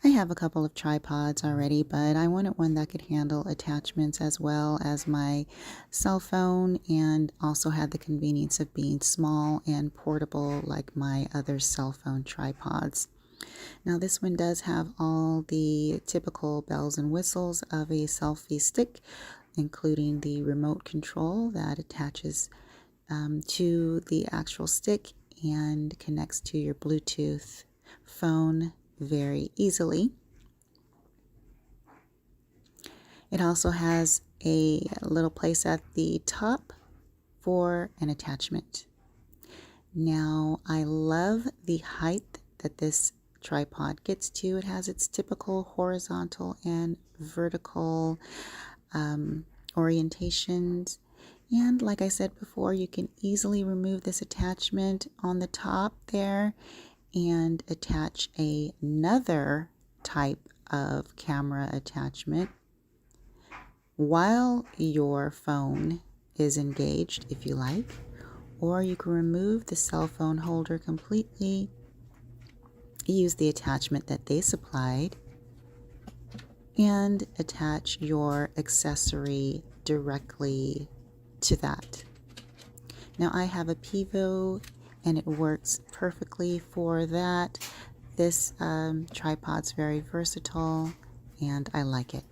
I have a couple of tripods already, but I wanted one that could handle attachments as well as my cell phone and also had the convenience of being small and portable like my other cell phone tripods. Now this one does have all the typical bells and whistles of a selfie stick, including the remote control that attaches to the actual stick and connects to your Bluetooth phone very easily. It also has a little place at the top for an attachment. Now, I love the height that this tripod gets to. It has its typical horizontal and vertical orientations. And like I said before, you can easily remove this attachment on the top there and attach another type of camera attachment while your phone is engaged, if you like, or you can remove the cell phone holder completely, use the attachment that they supplied, and attach your accessory directly to that. Now I have a Pivo and it works perfectly for that. This tripod's very versatile and I like it.